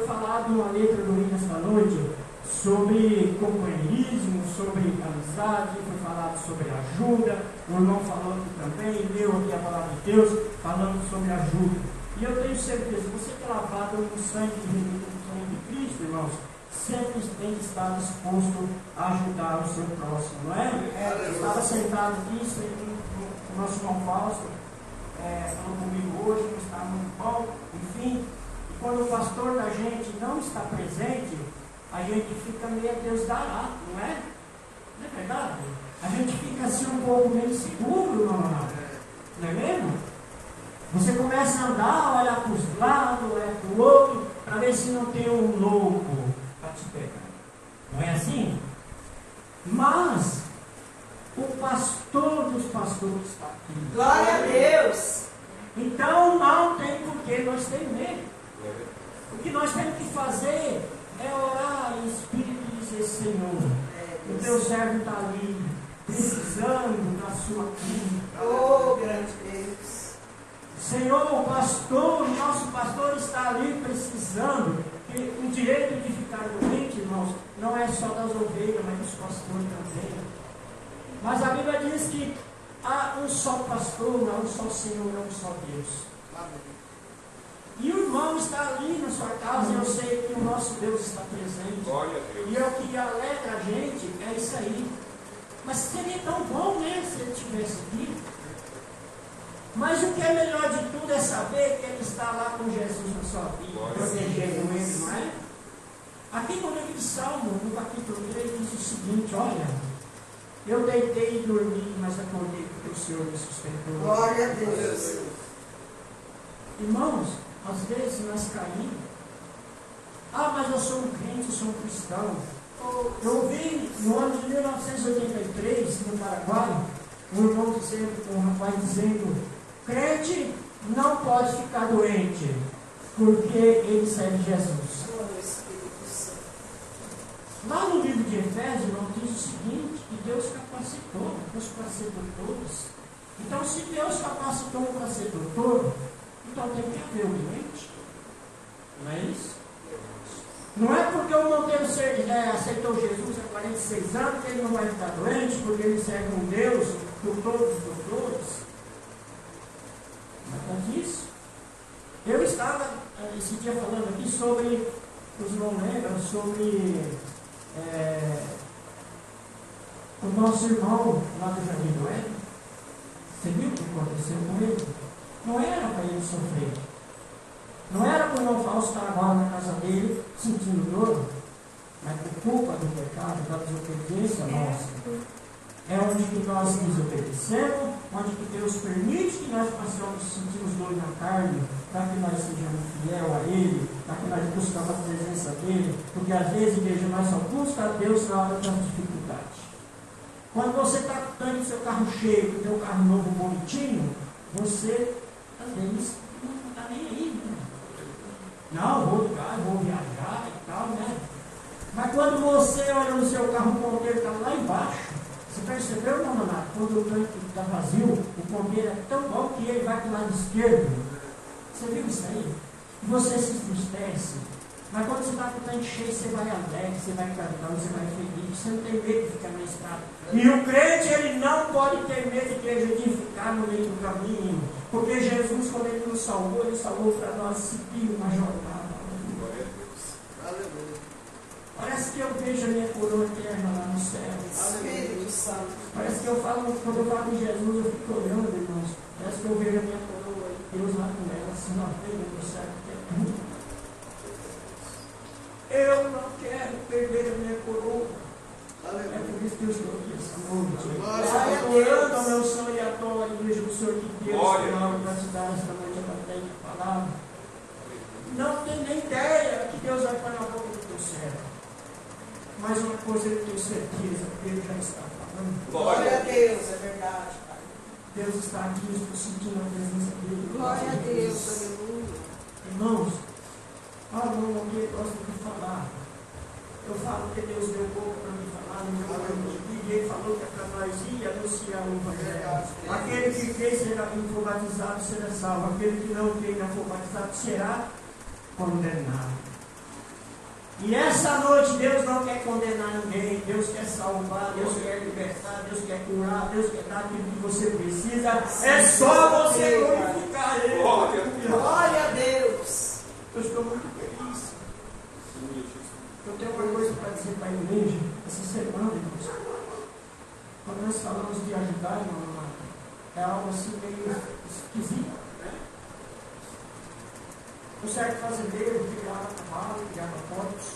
foi falado uma letra do hino esta noite sobre companheirismo, sobre amizade, foi falado sobre ajuda. O irmão falou aqui também, leu aqui a palavra de Deus, falando sobre ajuda. E eu tenho certeza, você que é lavado no sangue de Cristo, irmãos, sempre tem que estar disposto a ajudar o seu próximo, não é? Eu estava sentado aqui, o nosso irmão Fausto falou comigo hoje, não está muito bom, enfim. E quando o pastor da gente não está presente, a gente fica meio Deus dará, não é? Não é verdade? A gente fica assim um pouco meio seguro, não é mesmo? Você começa a andar, olhar para os lados, olhar para o outro, para ver se não tem um louco para te pegar. Não é assim? Mas o pastor dos pastores está aqui. Glória a Deus! Então não tem por que nós ter medo. O que nós temos que fazer é orar em espírito e dizer: Senhor, o teu servo está ali, precisando da sua cura. Oh, grande Deus! Senhor, o pastor, o nosso pastor está ali precisando. Que o direito de ficar doente, irmãos, não é só das ovelhas, mas dos pastores também. Mas a Bíblia diz que há um só pastor, há um só Senhor, há um só Deus. E o irmão está ali na sua casa, e eu sei que o nosso Deus está presente. E é o que alegra a gente, é isso aí. Mas seria tão bom, né, se ele estivesse aqui. Mas o que é melhor de tudo é saber que ele está lá com Jesus na sua vida, protegendo ele, não é? Aqui no livro de Salmo, no capítulo 3, diz o seguinte: olha, eu deitei e dormi, mas acordei porque o Senhor me sustentou. Glória a Deus! Irmãos, às vezes nós caímos. Ah, mas eu sou um crente, eu sou um cristão. Eu ouvi no ano de 1983, no Paraguai, um irmão dizendo, um rapaz dizendo: crente não pode ficar doente, porque ele serve Jesus. Lá no livro de Efésios, irmão, diz o seguinte: que Deus capacitou para ser doutores. Então, se Deus capacitou para ser doutor, então tem que haver um doente. Não é isso? Não é porque o Monteiro aceitou Jesus há 46 anos que ele não vai ficar doente, porque ele serve um Deus por todos os doutores. Não é disso. Eu estava esse dia falando aqui sobre, os não lembram, sobre o nosso irmão lá do Jardim do Éden. Você viu o que aconteceu com ele? Não era para ele sofrer. Não era para o irmão Fausto estar agora na casa dele sentindo dor, mas por culpa do pecado, da desobediência nossa. É onde que nós desobedecemos, onde que Deus permite que nós passamos, sentimos dor na carne, para que nós sejamos fiel a Ele, para que nós buscamos a presença dEle, porque às vezes, igreja, nós só busca a Deus na hora das dificuldades. Quando você está com o tanque do seu carro cheio, com o seu carro novo bonitinho, você, às vezes, não está nem aí, né? Não, vou ligar, vou viajar e tal, né? Mas quando você olha no seu carro, o ponteiro está lá embaixo. Você percebeu, não, Renato? Quando o tanque está vazio, o ponteiro é tão bom que ele vai para o lado esquerdo. Você viu isso aí? E você se entristece. Mas quando você está com o tanque cheio, você vai alegre, você vai cantando, você vai feliz. Você não tem medo de ficar na estrada. E o crente, ele não pode ter medo, igreja, de ficar no meio do caminho. Porque Jesus, quando ele nos salvou, ele salvou para nós seguir uma jornada. Glória a Deus. Aleluia. Parece que eu vejo a minha coroa eterna lá no céu. Espírito Santo. Parece que quando eu falo de Jesus, eu fico olhando, irmãos. Parece que eu vejo a minha coroa e Deus lá com ela, assim, na frente do céu. Eu não quero perder a minha coroa. É por isso que eu estou aqui essa noite. Estou orando ao meu sonho e à tua igreja do Senhor, que Deus te ama para te dar esta noite a batalha de palavra. Não tem nem ideia que Deus vai pôr na boca do teu servo. Mas uma coisa eu tenho certeza, Deus já está falando. Glória a Deus, é verdade, Pai. Deus está aqui, eu estou sentindo a presença dele. Glória a Deus, aleluia. Irmãos, não alguém gosta de falar. Eu falo que Deus deu boca para me falar, no meu programa de vídeo, ele falou que é para nós ir anunciar o Evangelho. Aquele que crê será for batizado será salvo, aquele que não crê e não for batizado será condenado. E essa noite Deus não quer condenar ninguém, Deus quer salvar, Deus quer libertar, Deus quer curar, Deus quer dar aquilo que você precisa. É só você glorificar Ele. Glória a Deus. Eu estou muito feliz. Eu tenho uma coisa para dizer para a igreja essa semana, irmãos. Quando nós falamos de ajudar, irmão, é algo assim meio esquisito. Um certo fazendeiro criava cavalo, criava porcos.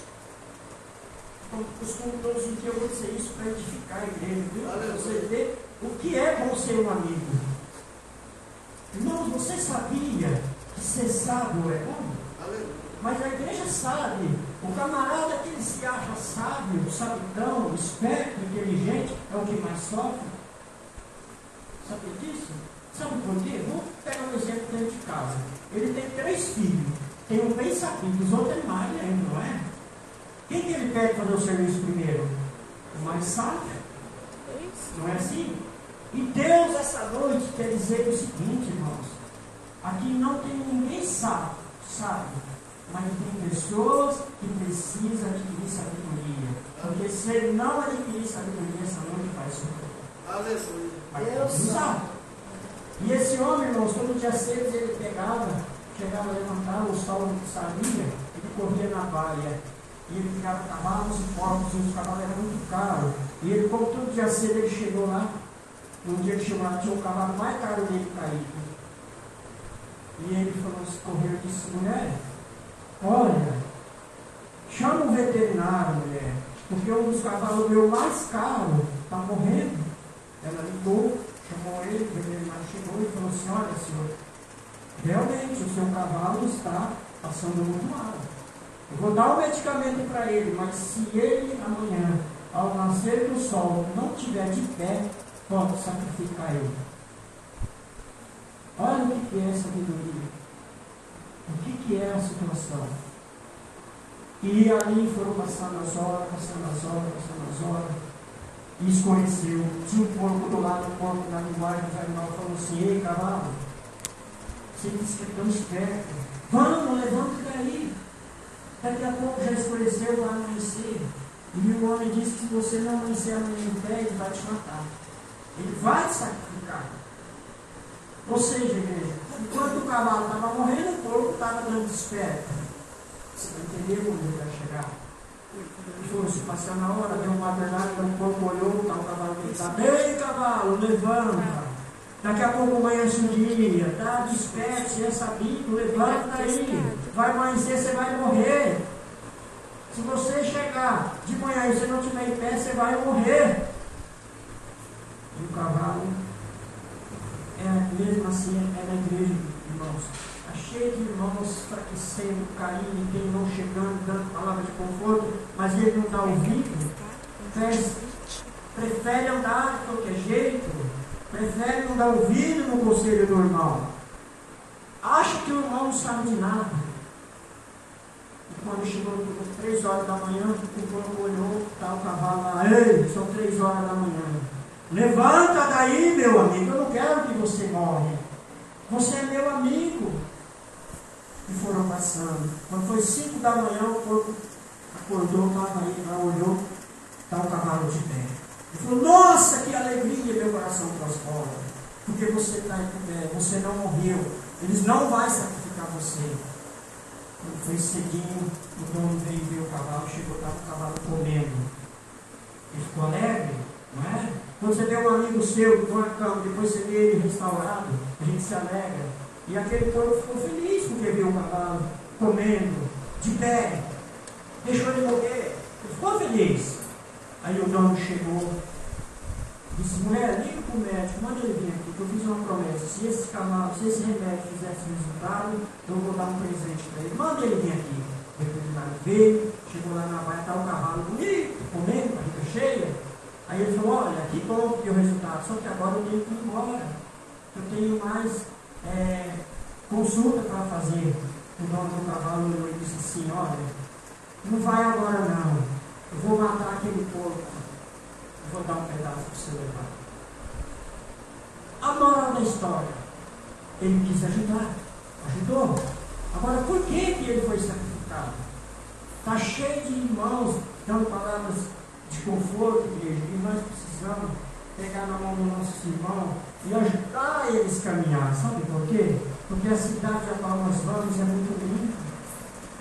Então, costumo todos os dias eu vou dizer isso para edificar a igreja, viu? Para você ver o que é bom ser um amigo. Irmãos, você sabia que ser sábio é bom? Mas a igreja sabe. O camarada que ele se acha sábio, sabidão, esperto, inteligente, é o que mais sofre. Sabe disso? Sabe por quê? Vamos pegar um exemplo dentro de casa. Ele tem 3 filhos. Tem um bem sabido, os outros é mais ainda, não é? Quem que ele pede fazer o serviço primeiro? O mais sábio. Não é assim? E Deus, essa noite, quer dizer o seguinte, irmãos. Aqui não tem ninguém sábio, mas tem pessoas que precisam adquirir sabedoria. Porque se ele não adquirir sabedoria, essa noite vai sofrer. Aleluia. Deus sabe. E esse homem, irmãos, todo dia 6 ele chegava a levantar, o sol saía, ele corria na baia. E ele criava cavalos e porcos, e os cavalos eram muito caros. E ele, como todo dia 6 ele chegou lá, um dia ele chegou lá, tinha o cavalo mais caro dele caído. E ele falou assim, correu e disse, mulher, olha, chama o veterinário, mulher, porque um dos cavalos meu mais caro está morrendo. Ela ligou, chamou ele, o veterinário chegou e falou assim, olha senhor, realmente o seu cavalo está passando muito mal. Eu vou dar o medicamento para ele, mas se ele amanhã, ao nascer do sol, não estiver de pé, pode sacrificar ele. Olha o que é sabedoria. O que é a situação. E ali foram passando as horas, e escureceu. Tinha um porco do lado, o porco na linguagem dos animais falou assim, ei cavalo, você disse que é tão esperto, vamos, levanta daí. Daqui a pouco já escureceu, vai amanhecer. E o homem disse que se você não amanhecer amanhã em pé, ele vai te matar. Ele vai te sacrificar. Ou seja, igreja, enquanto o cavalo estava morrendo, o porco estava dando desperto. Você vai entender onde ele vai chegar? Ele falou, se passar na hora, deu uma verdade, o porco olhou, tá, o cavalo gritava, ei cavalo, levanta. Daqui a pouco amanhece o dia, tá desperto, você é sabido, levanta daí. Vai amanhecer, você vai morrer. Se você chegar de manhã e você não estiver em pé, você vai morrer. E o cavalo, mesmo assim, é na igreja, irmãos. Está cheio de irmãos enfraquecendo, caindo, quem não chegando, dando palavra de conforto, mas ele não está ouvindo. Prefere andar de qualquer jeito. Prefere não dar ouvido no conselho do irmão. Acha que o irmão não sabe de nada. E quando chegou 3 horas da manhã, o porco olhou, está o cavalo lá, ei, são 3 horas da manhã. Levanta daí, meu amigo, eu não quero que você morre. Você é meu amigo. E foram passando. Quando foi 5 da manhã, o porco acordou, estava aí, lá olhou, está o cavalo de pé. Ele falou, nossa, que alegria, meu coração transforma. Porque você está em pé, você não morreu. Eles não vão sacrificar você. Quando foi cedinho, o dono veio ver o cavalo, chegou, estava o cavalo comendo. Ele ficou alegre, não é? Quando você vê um amigo seu numa cama, depois você vê ele restaurado, a gente se alegra. E aquele povo ficou feliz porque viu o cavalo comendo, de pé, deixou ele morrer. Ele ficou feliz. Aí o dono chegou, disse, mulher, liga para o médico, manda ele vir aqui, que eu fiz uma promessa. Se esse cavalo, se esse remédio fizesse resultado, eu vou dar um presente para ele. Manda ele vir aqui. O veterinário veio, chegou lá na baia, está o cavalo bonito, comendo, barriga cheia. Aí ele falou, olha, que bom que deu resultado, só que agora eu tenho que ir embora. Eu tenho mais consulta para fazer. O dono do cavalo olhou e disse assim, olha, não vai agora não. Eu vou matar aquele porco. Eu vou dar um pedaço para você levar. A moral da história. Ele quis ajudar. Ajudou. Agora, por que ele foi sacrificado? Está cheio de irmãos dando palavras de conforto, igreja, e nós precisamos pegar na mão dos nossos irmãos e ajudar eles a caminhar. Sabe por quê? Porque a cidade a qual nós vamos é muito linda.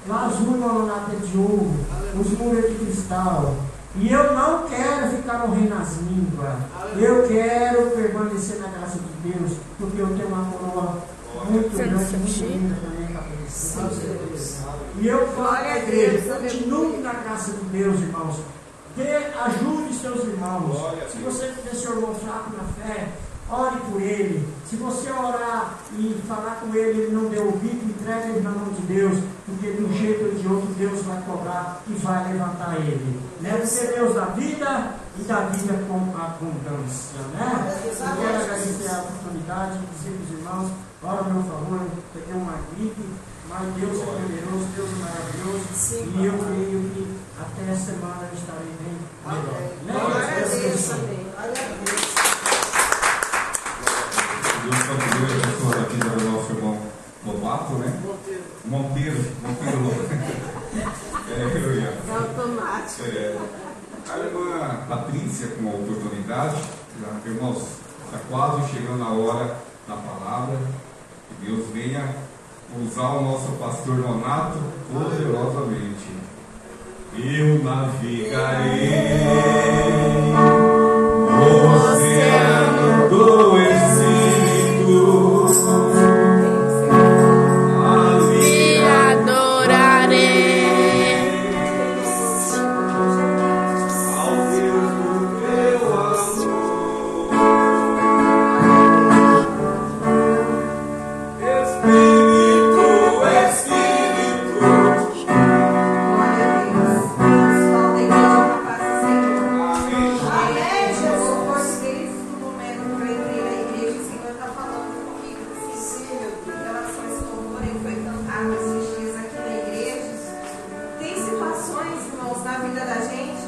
Lá as ruas não nada de ouro, os muros de cristal. E eu não quero ficar morrendo nas línguas. Eu quero permanecer na graça de Deus, porque eu tenho uma coroa muito grande, muito linda na minha cabeça. E eu falo à igreja, continue na graça de Deus, irmãos. Ajude seus irmãos. Se você vê seu irmão fraco na fé, ore por ele. Se você orar e falar com ele, ele não deu ouvido, entrega ele na mão de Deus, porque de um jeito ou de outro Deus vai cobrar e vai levantar ele. Deve ser Deus da vida e da vida com abundância, né? Eu quero agradecer a oportunidade de dizer para os irmãos, ora meu favor, eu peguei uma gripe, mas Deus é poderoso, Deus é maravilhoso. Sim, e eu creio que até a semana eu estarei bem melhor. Né? Glória a Deus, amém. Glória a Deus. Deus continue abençoando aqui do nosso irmão Lobato, né? Monteiro. É automático. A irmã Patrícia, com a oportunidade, irmãos, está quase chegando a hora da palavra. Que Deus venha usar o nosso pastor Nonato poderosamente. Eu navegarei no oceano do Espírito, ali adorarei. ao Deus do meu amor. Espírito, Espírito, Glória a Deus. Pessoal da igreja da paz do Senhor. amém. Amém, Jesus. Desde o momento que eu entrei na igreja, o Senhor está falando comigo assim, em relação a esse louvor que foi cantado esses dias aqui na igreja. Tem situações, irmãos, na vida da gente,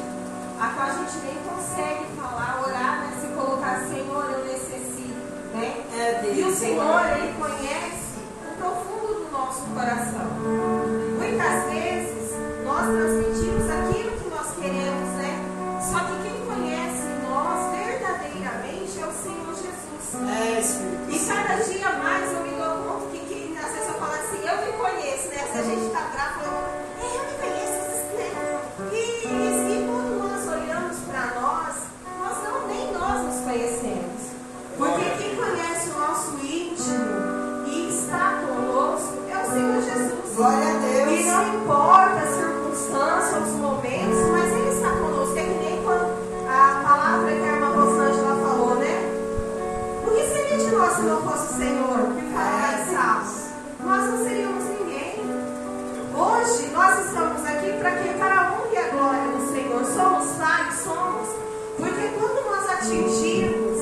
a qual a gente nem consegue falar, orar, né? Se colocar, Senhor, eu necessito, né? E o Senhor, Ele conhece o profundo do nosso coração. Muitas vezes, nós transmitimos aquilo que nós queremos, né? Só que quem conhece nós verdadeiramente é o Senhor Jesus. E cada dia mais eu me dou conta que às vezes eu falo assim, eu me conheço, né? Se a gente está bravo, eu me conheço, né? E quando nós olhamos para nós nem nós nos conhecemos. Porque quem conhece o nosso íntimo e está conosco é o Senhor Jesus. Glória a Deus. E não importa as circunstâncias, os momentos, mas Ele está conosco. É que nem quando a palavra que a irmã Rosângela falou, né? O que seria de nós se não fosse o Senhor que fala em Salmos? Nós não seríamos ninguém. Hoje nós estamos aqui para que para a honra e a glória do Senhor. Somos falhos, somos. Porque quando nós atingirmos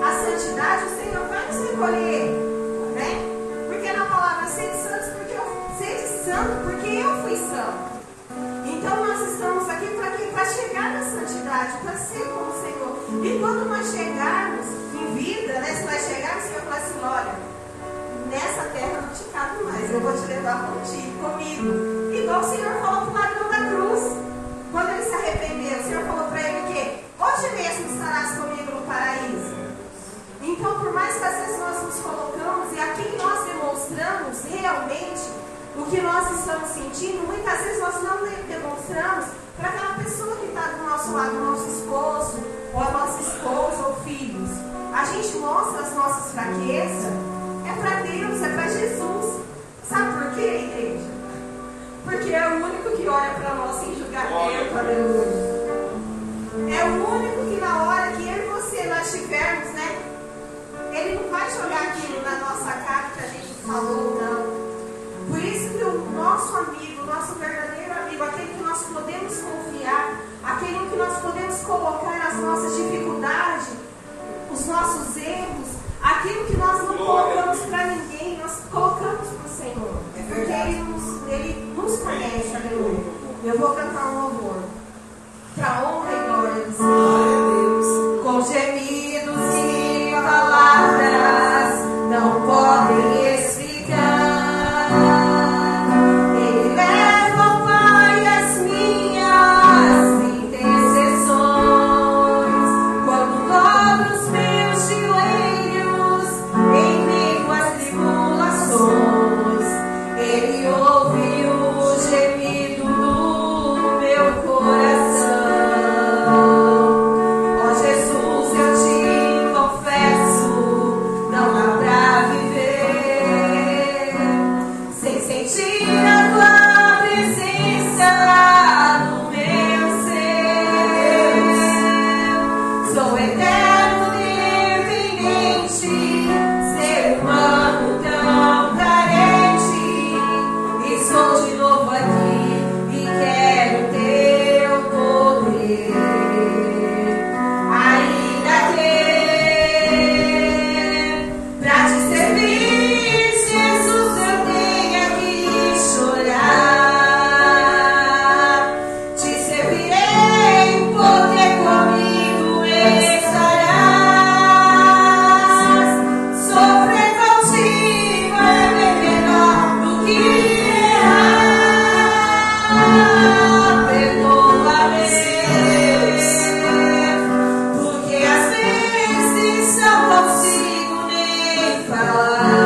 a santidade, o Senhor vai nos recolher, né? Porque na palavra sede santo porque eu fui santo. Então nós estamos aqui para quê? Para chegar na santidade, para ser como o Senhor. E quando nós chegarmos em vida, né? Se nós chegarmos, o Senhor fala assim, olha, nessa terra não te cabe mais, eu vou te levar comigo. Igual o Senhor falou para o ladrão da cruz. Quando ele se arrependeu, o Senhor falou para ele que hoje mesmo estarás comigo no paraíso. Então, por mais que às vezes nós nos colocamos e a quem nós demonstramos realmente o que nós estamos sentindo, muitas vezes nós não demonstramos para aquela pessoa que está do nosso lado, o nosso esposo, ou a nossa esposa, ou filhos. A gente mostra as nossas fraquezas, é para Deus, é para Jesus. Sabe por quê, igreja? Porque é o único que olha para nós sem julgamento, aleluia. É o único que na hora que eu e você nós tivermos, né? Ele não vai jogar aquilo na nossa cara que a gente falou, não. Por isso que o nosso amigo, o nosso verdadeiro amigo, aquele que nós podemos confiar, aquele que nós podemos colocar as nossas dificuldades, os nossos erros, aquilo que nós não colocamos para ninguém, nós colocamos para o Senhor. Porque Ele nos conhece, aleluia. Eu vou cantar um louvor para a honra e glória do Senhor. Com gemidos e palavras não podem explicar. Ele leva, Pai, as Ele ouviu o gemido do meu coração. Ó Jesus, eu te confesso, não dá pra viver sem sentir a tua presença no meu ser. Sou eterno, dependente, ser humano tão carente. Estou de novo aqui e quero teu poder. Ainda que pra te servir, Jesus, eu tenha que chorar. Te servirei porque comigo estarás. Sofrer contigo é bem melhor do que errar. Perdoa-me, porque às vezes não consigo nem falar.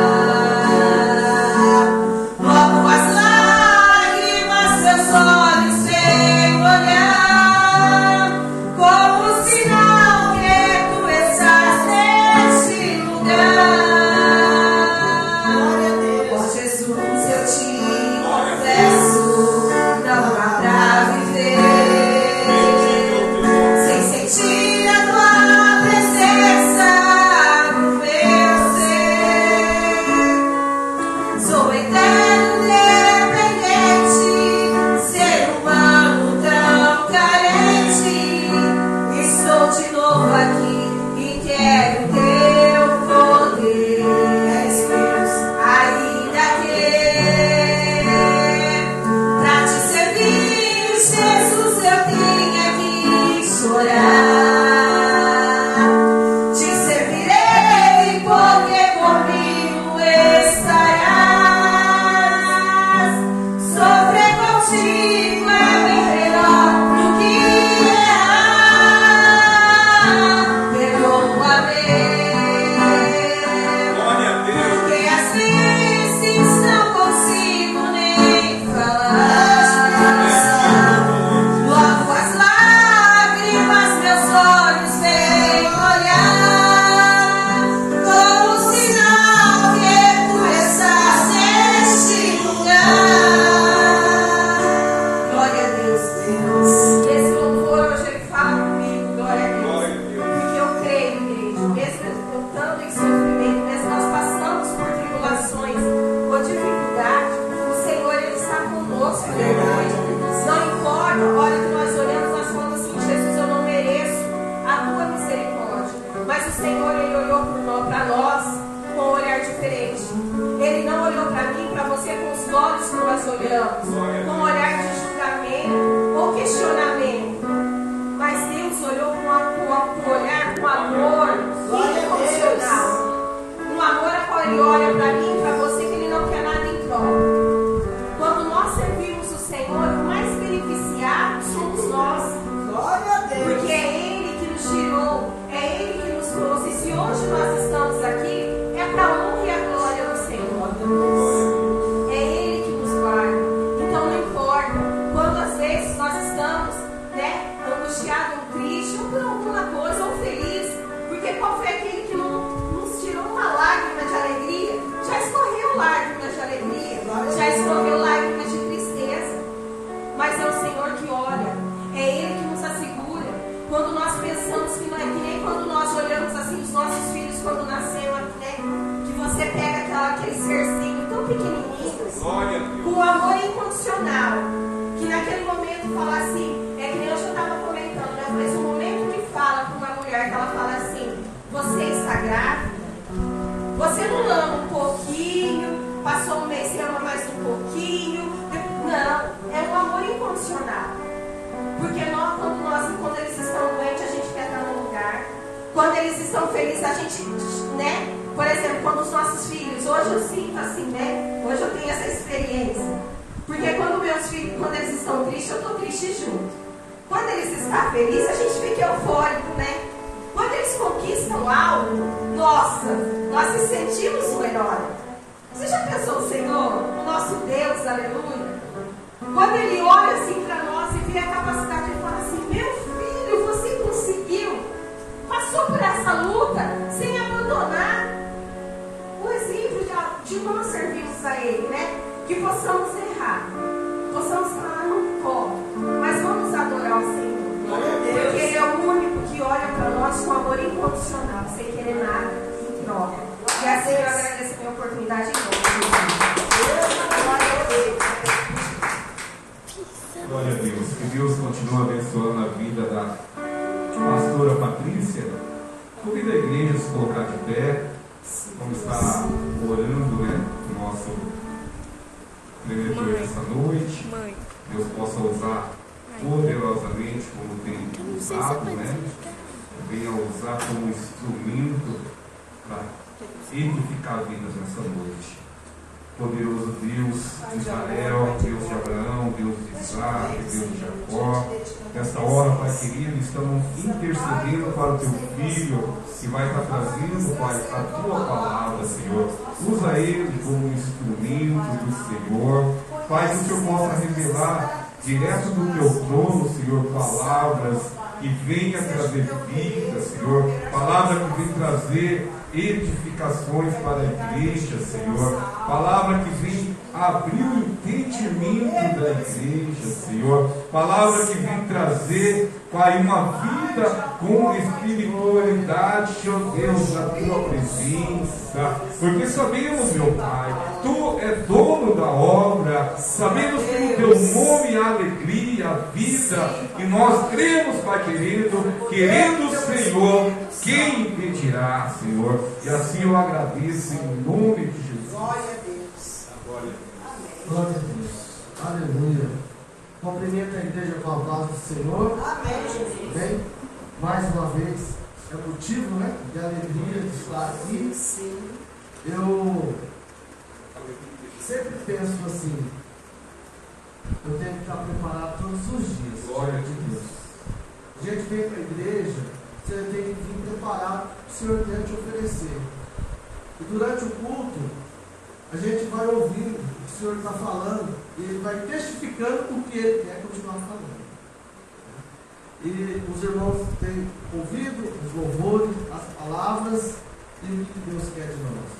Logo as lágrimas seus olhos vêm olhar, como sinal que tu estás neste lugar. Ó Jesus, eu te confesso, não dá pra viver sem sentir a tua presença no meu ser. Sou eterno, dependente, ser humano tão carente. Estou de novo aqui e quero teu poder. Ainda que pra te servir, Jesus, eu tenha que chorar. Te servirei porque comigo estarás. Sofrer contigo é bem melhor do que errar. Perdoa-me, Glória a Deus. porque às vezes não consigo nem falar. Logo as lágrimas meus olhos vêm olhar, como sinal que tu estás neste lugar. Glória a Deus. Esse louvor hoje ele fala comigo, glória a Deus. Glória a Deus. Porque eu creio, igreja, mesmo eu estando em sofrimento, mesmo nós passamos por tribulações ou dificuldade, o Senhor ele está conosco, aleluia. Não importa, olha que nós olhamos, nós falamos assim, Jesus, eu não mereço a tua misericórdia. Mas o Senhor ele olhou para nós com um olhar diferente. Ele não olhou para mim, para você com os olhos que nós olhamos, com um olhar de julgamento ou questionamento. Mas Deus olhou com um olhar, com amor incondicional. Um amor a qual Ele olha para mim, para você, que Ele não quer nada em troca. Quando nós servimos o Senhor, o mais beneficiado somos nós. Porque é Ele que nos tirou, é Ele que nos trouxe. E se hoje nós estamos aqui, é para a honra e a glória do Senhor. É Ele que nos guarda. Então não importa quando às vezes nós estamos, né, angustiados ou tristes, ou por alguma coisa, ou feliz. Porque qual foi aquele que não nos tirou uma lágrima de alegria? Já escorreu lágrimas de alegria, já escorreu lágrimas de tristeza. Mas é o Senhor que olha, é Ele que nos assegura. Quando nós pensamos que não é que nem quando nós olhamos assim os nossos filhos quando nasceram, né? Que você pega aquele serzinho tão pequenininho, Glória a Deus. com amor incondicional, que naquele momento fala assim, é que nem eu já estava comentando, né? Mas o momento que fala com uma mulher, que ela fala assim, você está grávida? Você não ama um pouquinho, passou um mês, você ama mais um pouquinho. Não, é um amor incondicional. Porque quando eles estão doentes, a gente quer estar no lugar. Quando eles estão felizes, a gente, né? Por exemplo, quando os nossos filhos, hoje eu sinto assim, né? Hoje eu tenho essa experiência. Porque quando meus filhos, quando eles estão tristes, eu estou triste junto. Quando eles estão felizes, a gente fica eufórico, né? Quando eles conquistam algo, nossa, nós se sentimos o herói. Você já pensou o Senhor, o nosso Deus, aleluia? Quando Ele olha assim para nós e vê a capacidade, Ele fala assim: meu filho, você conseguiu, passou por essa luta sem abandonar. O exemplo de nós servirmos a Ele, né? Que possamos errar, possamos falar no pó, mas vamos adorar o Senhor. Porque Ele é o único que olha para nós com amor incondicional, sem querer nada em troca. E assim eu agradeço a minha oportunidade em nome de Jesus. Glória a Deus. Que Deus continue abençoando a vida da pastora Patrícia. Convido a igreja a se colocar de pé. Vamos estar orando, né? O nosso preletor dessa noite. Deus possa usar poderosamente como tem usado, né? Venha usar como instrumento para edificar vidas nessa noite. Poderoso Deus de Israel, Deus de Abraão, Deus de Isaac, Deus de Jacó. Nesta hora, Pai querido, estamos intercedendo para o Teu Filho, que vai estar trazendo, Pai, a Tua palavra, Senhor. Usa ele como instrumento do Senhor. Pai, que o Senhor possa revelar direto do Teu trono, Senhor, palavras que venham trazer vida, Senhor. Palavra que vem trazer edificações para a igreja, Senhor. Palavra que vem abrir o entendimento da igreja, Senhor. Palavra que vem trazer, Pai, uma vida com espiritualidade, ó Deus, na Tua presença. Porque sabemos, meu Pai, Tu é dono da obra. Sabemos que no Teu nome há alegria, há vida. E nós cremos, Pai querido, querendo o Senhor, quem impedirá, Senhor? E assim eu agradeço em nome de Jesus. Glória a Deus. Glória a Deus. Aleluia. Cumprimento a igreja com a paz do Senhor. Amém, Jesus. Bem, mais uma vez, é motivo, né, de alegria de estar aqui. Sim. Eu sempre penso assim: eu tenho que estar preparado todos os dias. Glória a Deus. A gente vem para a igreja, você tem que vir preparado para o Senhor tem a te oferecer. E durante o culto, a gente vai ouvindo o que o Senhor está falando, e Ele vai testificando o que Ele quer continuar falando. E os irmãos têm ouvido os louvores, as palavras, e o que Deus quer de nós?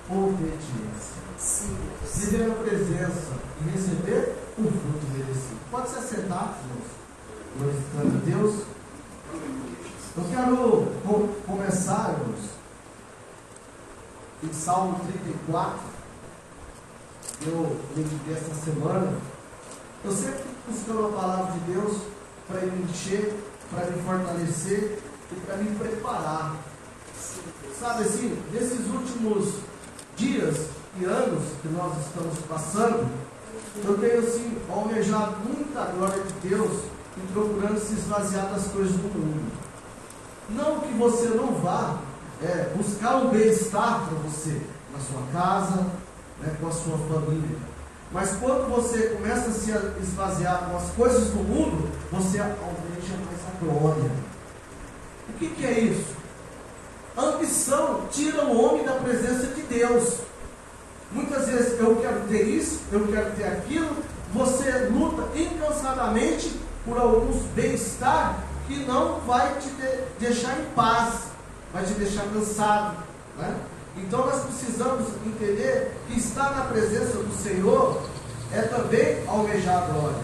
Obediência. Sim. Viver na presença e receber o fruto merecido. Pode se assentar, irmãos. Glorificando a Deus. Eu quero começar, irmãos, em Salmo 34. Eu meditei essa semana. Eu sempre fico buscando a palavra de Deus para me encher, para me fortalecer e para me preparar. Sabe assim, nesses últimos dias e anos que nós estamos passando, eu tenho assim almejado muita glória de Deus e procurando se esvaziar das coisas do mundo. Não que você não vá buscar um bem-estar para você, na sua casa, né, com a sua família. Mas quando você começa a se esvaziar com as coisas do mundo, você almeja mais a glória. O que é isso? A ambição tira o homem da presença de Deus. Muitas vezes eu quero ter isso, eu quero ter aquilo. Você luta incansadamente por alguns bem-estar que não vai te deixar em paz, vai te deixar cansado, né? Então nós precisamos entender que estar na presença do Senhor é também almejar a glória.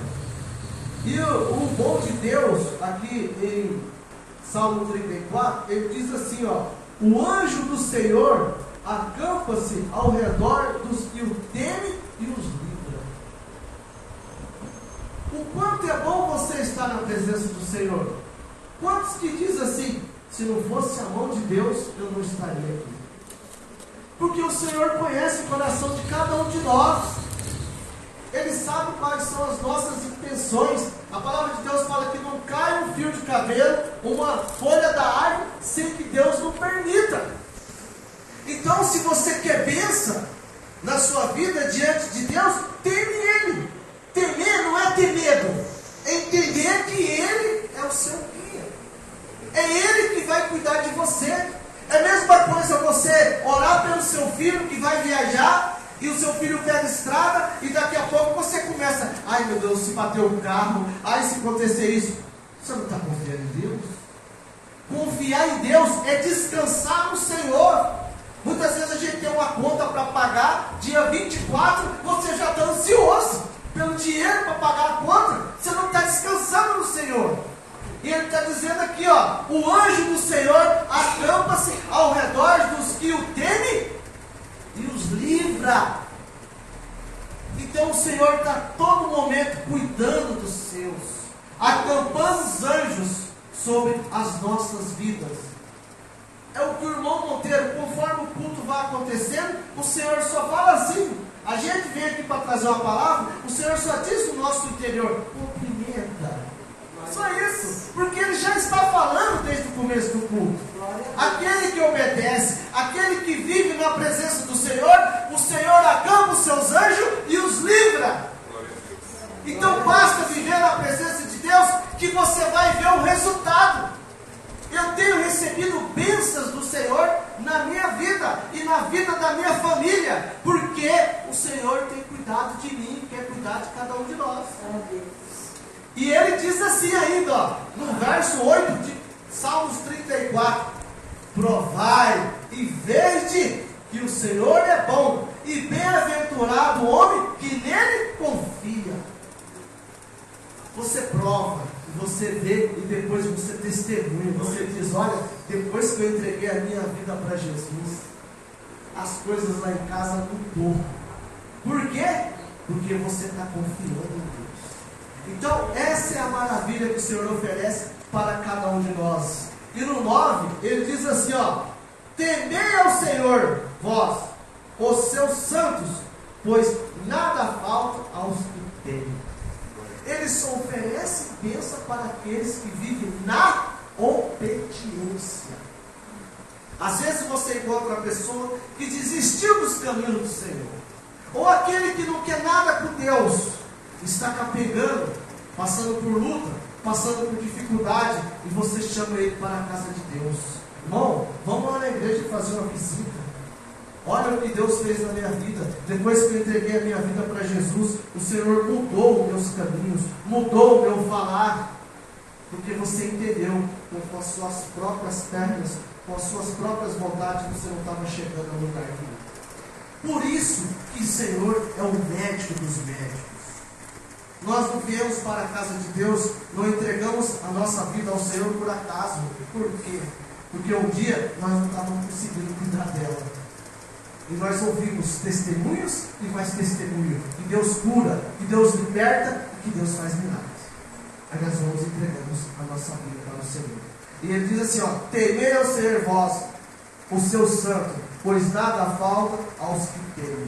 E o bom de Deus, aqui em Salmo 34, ele diz assim, ó: o anjo do Senhor acampa-se ao redor dos que o temem e os livra. O quanto é bom você estar na presença do Senhor. Quantos que diz assim: se não fosse a mão de Deus, eu não estaria aqui. Porque o Senhor conhece o coração de cada um de nós. Ele sabe quais são as nossas intenções. A palavra de Deus fala que não cai um fio de cabelo, uma folha da árvore, sem que Deus não permita. Então, se você quer bênção na sua vida diante de Deus, teme Ele. Temer não é ter medo, é entender que Ele é o seu guia. É Ele que vai cuidar de você. É a mesma coisa você orar pelo seu filho que vai viajar ai meu Deus, se bater o carro, ai se acontecer isso. Você não está confiando em Deus? Confiar em Deus é descansar no Senhor. Muitas vezes a gente tem uma conta para pagar, dia 24, você já está ansioso pelo dinheiro para pagar a conta, você não está descansando no Senhor. E ele está dizendo aqui, ó, o anjo do Senhor acampa-se ao redor dos que o temem e os livra. Então o Senhor está a todo momento cuidando dos seus, acampando os anjos sobre as nossas vidas. É o que o irmão Monteiro, conforme o culto vai acontecendo, o Senhor só fala assim. A gente vem aqui para trazer uma palavra, o Senhor só diz no nosso interior, cumprimenta. Só isso, porque Ele já está falando desde o começo do culto. Aquele que obedece, aquele que vive na presença do Senhor, o Senhor acampa os seus anjos e os livra. Então basta viver na presença de Deus que você vai ver o resultado. Eu tenho recebido bênçãos do Senhor na minha vida e na vida da minha família, porque o Senhor tem cuidado de mim, quer cuidar de cada um de nós. E ele diz assim ainda, ó, no verso 8 de Salmos 34, provai e vede que o Senhor é bom, e bem-aventurado o homem que nele confia. Você prova, você vê e depois você testemunha, você diz, olha, depois que eu entreguei a minha vida para Jesus, as coisas lá em casa mudou. Por quê? Porque você está confiando em Deus. Então, essa é a maravilha que o Senhor oferece para cada um de nós. E no 9, ele diz assim, ó, temei ao Senhor, vós, os seus santos, pois nada falta aos que temem. Ele só oferece bênção para aqueles que vivem na obediência. Às vezes você encontra uma pessoa que desistiu dos caminhos do Senhor, ou aquele que não quer nada com Deus, está capengando, passando por luta, passando por dificuldade, e você chama ele para a casa de Deus. Irmão, vamos lá na igreja fazer uma visita. Olha o que Deus fez na minha vida. Depois que eu entreguei a minha vida para Jesus, o Senhor mudou os meus caminhos, mudou o meu falar, porque você entendeu com as suas próprias pernas, com as suas próprias vontades, você não estava chegando ao lugar aqui. Por isso que o Senhor é o médico dos médicos. Nós não viemos para a casa de Deus, não entregamos a nossa vida ao Senhor por acaso. Por quê? Porque um dia nós não estávamos conseguindo cuidar dela. E nós ouvimos testemunhos e mais testemunho. Que Deus cura, que Deus liberta e que Deus faz milagres. Aí nós vamos e entregamos a nossa vida para o Senhor. E ele diz assim, ó, temei ao Senhor vós, o seu santo, pois nada falta aos que temem.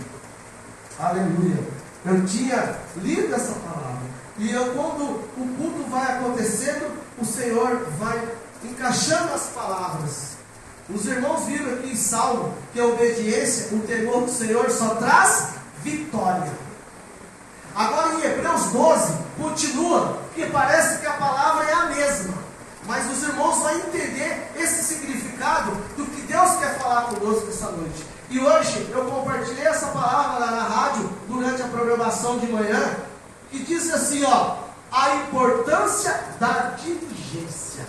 Aleluia. Eu tinha lido essa palavra. E quando o culto vai acontecendo, o Senhor vai encaixando as palavras. Os irmãos viram aqui em Salmo que a obediência, o temor do Senhor só traz vitória. Agora em Hebreus 12, continua, que parece que a palavra é a mesma. Mas os irmãos vão entender esse significado do que Deus quer falar conosco essa noite. E hoje eu compartilhei essa palavra lá na rádio, durante a programação de manhã, que diz assim, ó, a importância da diligência.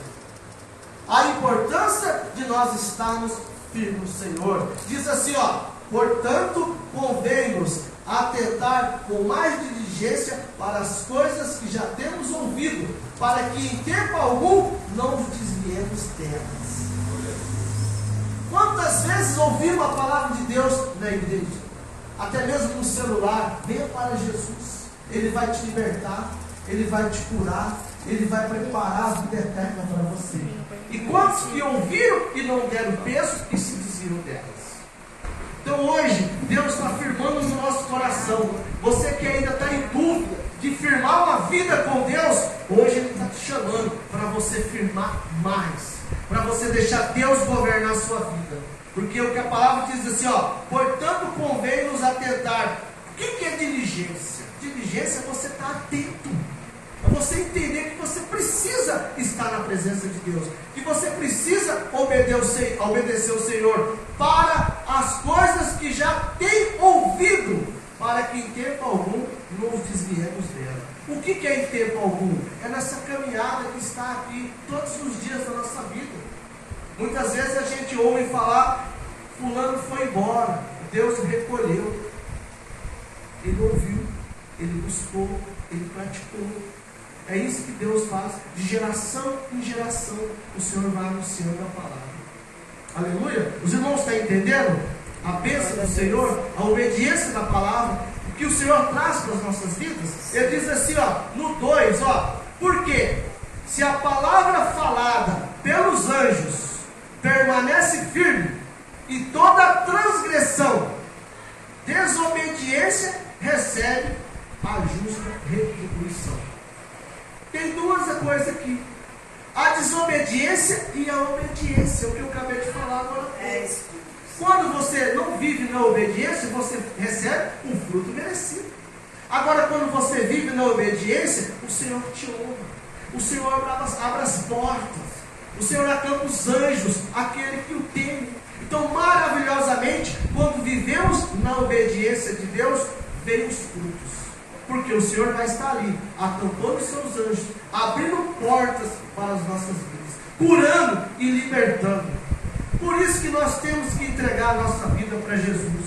A importância de nós estarmos firmes no Senhor. Diz assim, ó, portanto, convém-nos atentar com mais diligência para as coisas que já temos ouvido, para que em tempo algum não nos desviemos delas. Quantas vezes ouvimos a palavra de Deus na igreja? Até mesmo no celular. Venha para Jesus. Ele vai te libertar, Ele vai te curar, Ele vai preparar a vida eterna para você. E quantos que ouviram e não deram peso e se desviam delas? Então hoje, Deus está firmando no nosso coração. Você que ainda está em dúvida de firmar uma vida com Deus, hoje Ele está te chamando para você firmar mais, para você deixar Deus governar a sua vida. Porque o que a palavra diz assim, ó, portanto convém nos atentar. O que é diligência? Diligência é você estar atento, é você entender que você precisa estar na presença de Deus, que você precisa obedecer ao Senhor para as coisas que já tem ouvido, para que em tempo algum não os desvie viemos dela. O que é em tempo algum? É nessa caminhada que está aqui todos os dias da nossa vida. Muitas vezes a gente ouve falar, fulano foi embora, Deus recolheu. Ele ouviu, ele buscou, ele praticou. É isso que Deus faz, de geração em geração, o Senhor vai anunciando a palavra. Aleluia? Os irmãos estão entendendo? A bênção do Senhor, a obediência da palavra, o que o Senhor traz para as nossas vidas. Ele diz assim, no 2, por quê? Se a palavra falada pelos anjos permanece firme, e toda transgressão, desobediência, recebe a justa retribuição. Tem duas coisas aqui: a desobediência e a obediência, o que eu acabei de falar agora. Quando você não vive na obediência, você recebe um fruto merecido. Agora, quando você vive na obediência, o Senhor te honra, o Senhor abre as portas, o Senhor acampa os anjos, aquele que o teme. Então, maravilhosamente, quando vivemos na obediência de Deus, vem os frutos. Porque o Senhor vai estar ali, acampando os seus anjos, abrindo portas para as nossas vidas, curando e libertando. Por isso que nós temos que entregar a nossa vida para Jesus,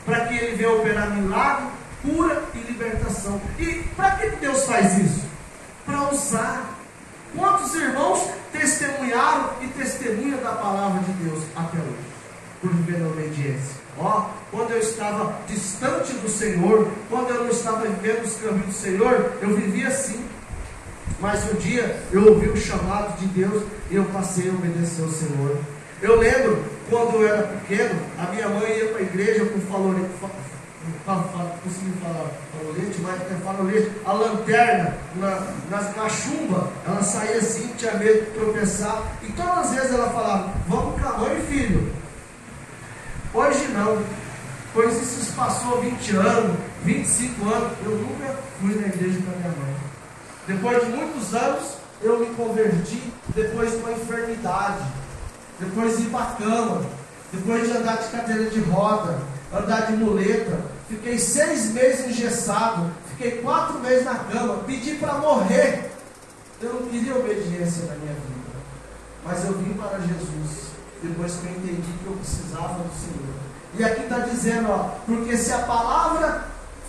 para que Ele venha operar milagre, cura e libertação. E para que Deus faz isso? Para usar. Quantos irmãos testemunharam e testemunham da palavra de Deus até hoje? Por viver na obediência. Quando eu estava distante do Senhor, quando eu não estava vivendo os caminhos do Senhor, eu vivia assim. Mas um dia eu ouvi o chamado de Deus e eu passei a obedecer ao Senhor. Eu lembro, quando eu era pequeno, a minha mãe ia para a igreja com farolete, a lanterna na chumba, ela saía assim, tinha medo de tropeçar, e todas as vezes ela falava, vamos com a mãe, filho. Hoje não, pois isso passou 20 anos, 25 anos, eu nunca fui na igreja com a minha mãe. Depois de muitos anos, eu me converti, depois de uma enfermidade, depois de ir para a cama, depois de andar de cadeira de roda, andar de muleta, fiquei 6 meses engessado, fiquei 4 meses na cama, pedi para morrer. Eu não queria obediência na minha vida, mas eu vim para Jesus, depois que eu entendi que eu precisava do Senhor. E aqui está dizendo, porque se a palavra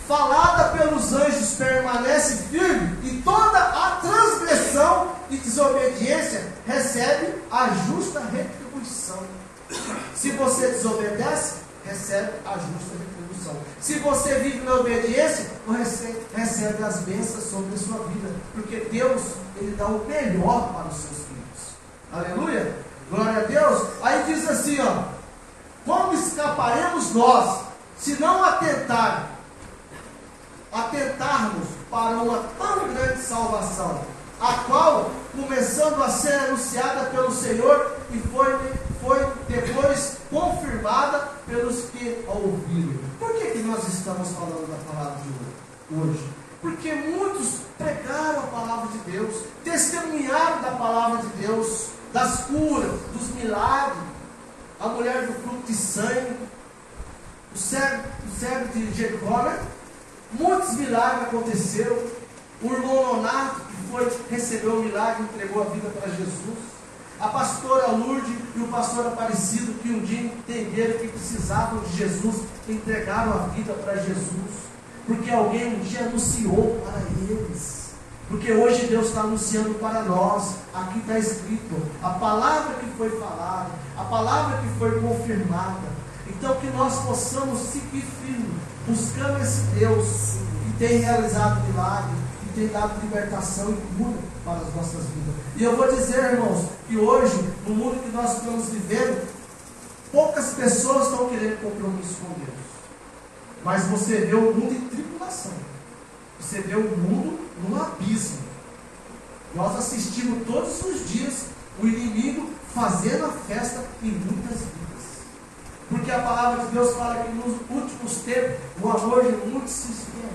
falada pelos anjos permanece firme, e toda a transgressão e desobediência recebe a justa retribuição. Se você desobedece, recebe a justa retribuição. Se você vive na obediência, recebe as bênçãos sobre a sua vida, porque Deus, Ele dá o melhor para os seus filhos. Aleluia! Glória a Deus! Aí diz assim, como escaparemos nós, se não atentarmos para uma tão grande salvação, a qual, começando a ser anunciada pelo Senhor, e foi depois confirmada pelos que a ouviram. Por que nós estamos falando da palavra de hoje? Porque muitos pregaram a palavra de Deus, testemunharam da palavra de Deus, das curas, dos milagres, a mulher do fluxo de sangue, o cego de Jericó, né? Muitos milagres aconteceram. O irmão Nonato, que recebeu o milagre, entregou a vida para Jesus. A pastora Lourdes e o pastor Aparecido, que um dia entenderam que precisavam de Jesus, entregaram a vida para Jesus, porque alguém um dia anunciou para eles. Porque hoje Deus está anunciando para nós. Aqui está escrito a palavra que foi falada, a palavra que foi confirmada. Então que nós possamos seguir firme, buscando esse Deus que tem realizado milagres, que tem dado libertação e cura para as nossas vidas. E eu vou dizer, irmãos, que hoje, no mundo que nós estamos vivendo, poucas pessoas estão querendo compromisso com Deus. Mas você vê o mundo em tribulação. Você vê o mundo num abismo. Nós assistimos todos os dias o inimigo fazendo a festa em muitas vidas. Porque a palavra de Deus fala que nos últimos tempos o amor de muitos se esfriaria.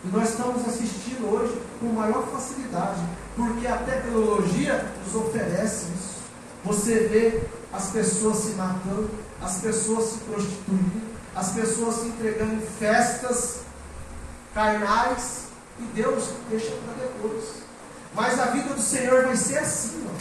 E nós estamos assistindo hoje com maior facilidade, porque a tecnologia nos oferece isso. Você vê as pessoas se matando, as pessoas se prostituindo, as pessoas se entregando em festas carnais, e Deus deixa para depois. Mas a vida do Senhor vai ser assim, ó.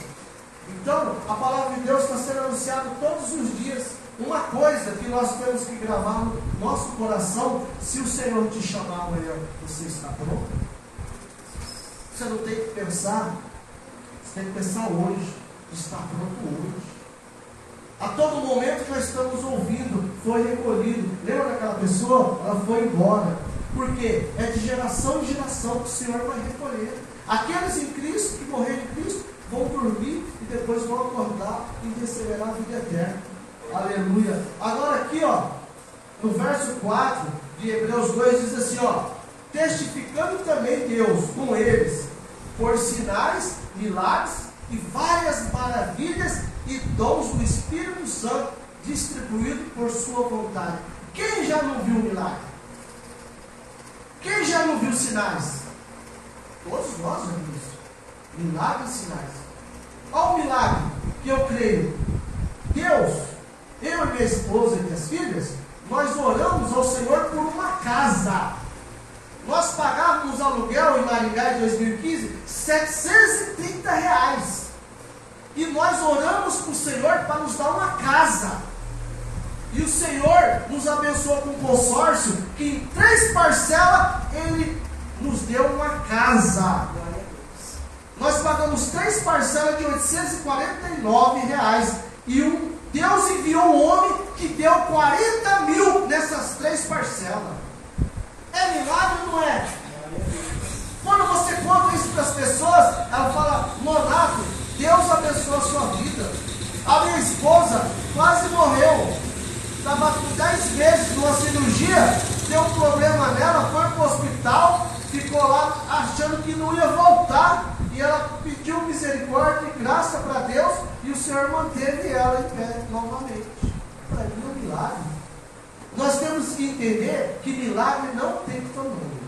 Então, a palavra de Deus está sendo anunciada todos os dias. Uma coisa que nós temos que gravar no nosso coração: se o Senhor te chamar amanhã, você está pronto? Você não tem que pensar, você tem que pensar hoje, está pronto hoje. A todo momento que nós estamos ouvindo, foi recolhido. Lembra daquela pessoa? Ela foi embora. Por quê? É de geração em geração que o Senhor vai recolher. Aqueles em Cristo, que morreram em Cristo, vão dormir e depois vão acordar e receberão a vida eterna. Aleluia. Agora aqui, ó, no verso 4 de Hebreus 2 diz assim, ó: testificando também Deus com eles, por sinais, milagres e várias maravilhas e dons do Espírito Santo, distribuído por sua vontade. Quem já não viu milagre? Quem já não viu sinais? Todos nós já vimos isso. Milagres e sinais. Olha o milagre que eu creio. Deus, eu e minha esposa e minhas filhas, nós oramos ao Senhor por uma casa. Nós pagávamos aluguel em Maringá em 2015, R$730. E nós oramos para o Senhor para nos dar uma casa. E o Senhor nos abençoou com um consórcio que em 3 parcelas Ele nos deu uma casa. Nós pagamos 3 parcelas de R$849. E Deus enviou um homem que deu 40 mil nessas 3 parcelas. É milagre ou não é? Quando você conta isso para as pessoas, ela fala: Nonato, Deus abençoa a sua vida. A minha esposa quase morreu. Estava com 10 meses numa cirurgia, deu um problema nela, foi para o hospital, ficou lá achando que não ia voltar. E ela pediu misericórdia e graça para Deus, e o Senhor manteve ela em pé novamente. Para mim é um milagre. Nós temos que entender que milagre não tem tamanho.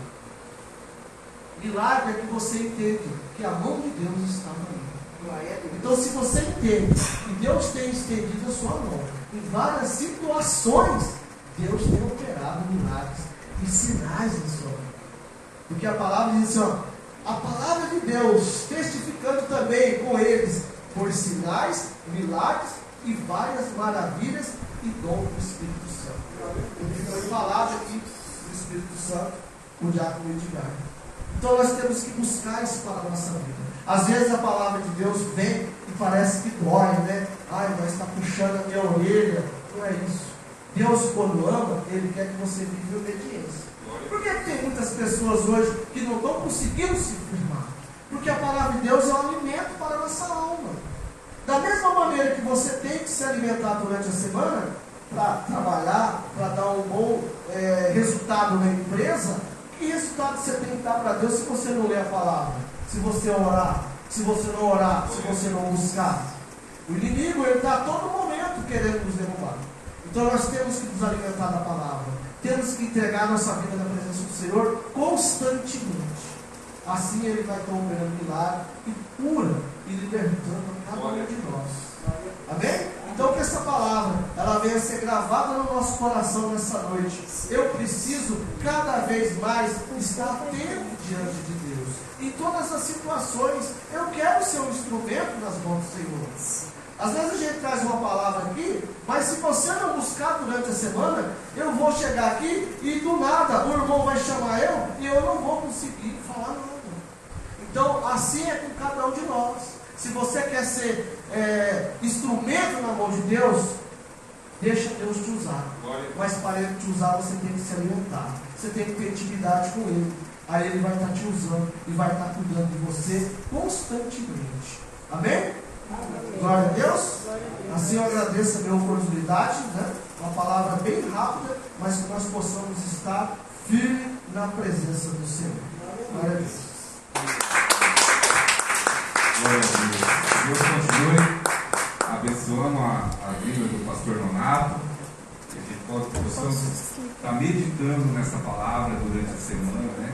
Milagre é que você entende que a mão de Deus está na mão. Então, se você entende que Deus tem estendido a sua mão em várias situações, Deus tem operado milagres e sinais na sua vida. Porque a palavra diz assim, ó: a palavra de Deus testificando também com eles por sinais, milagres e várias maravilhas e dom do Espírito Santo. Porque foi falado aqui do Espírito Santo, o diácono Edgar. Então nós temos que buscar isso para a nossa vida. Às vezes a palavra de Deus vem e parece que dói, né? Ai, mas está puxando a minha orelha. Não é isso. Deus, quando ama, Ele quer que você viva em obediência. Por que tem muitas pessoas hoje que não estão conseguindo se firmar? Porque a palavra de Deus é um alimento para a nossa alma. Da mesma maneira que você tem que se alimentar durante a semana, para trabalhar, para dar um bom resultado na empresa, que resultado você tem que dar para Deus se você não ler a palavra? Se você orar? Se você não orar? Se você não buscar? O inimigo, ele está a todo momento querendo nos derrubar. Então nós temos que nos alimentar da palavra. Temos que entregar nossa vida na presença do Senhor constantemente. Assim Ele vai estar operando milagre e cura e libertando a cada um de nós. Amém? Então que essa palavra, ela venha a ser gravada no nosso coração nessa noite. Eu preciso cada vez mais estar atento diante de Deus. Em todas as situações, eu quero ser um instrumento nas mãos do Senhor. Às vezes a gente traz uma palavra aqui, mas se você não buscar durante a semana, eu vou chegar aqui e do nada o irmão vai chamar eu e eu não vou conseguir falar nada. Então assim é com cada um de nós. Se você quer ser instrumento na mão de Deus, deixa Deus te usar. Mas para Ele te usar, você tem que se alimentar. Você tem que ter intimidade com Ele. Aí Ele vai estar te usando e vai estar cuidando de você constantemente. Amém? Glória a Deus. Assim eu agradeço a minha oportunidade, né? Uma palavra bem rápida, mas que nós possamos estar firmes na presença do Senhor. Glória a Deus. Glória a Deus. Deus continue abençoando a vida do pastor Nonato. Que a gente possamos estar meditando nessa palavra durante a semana, né?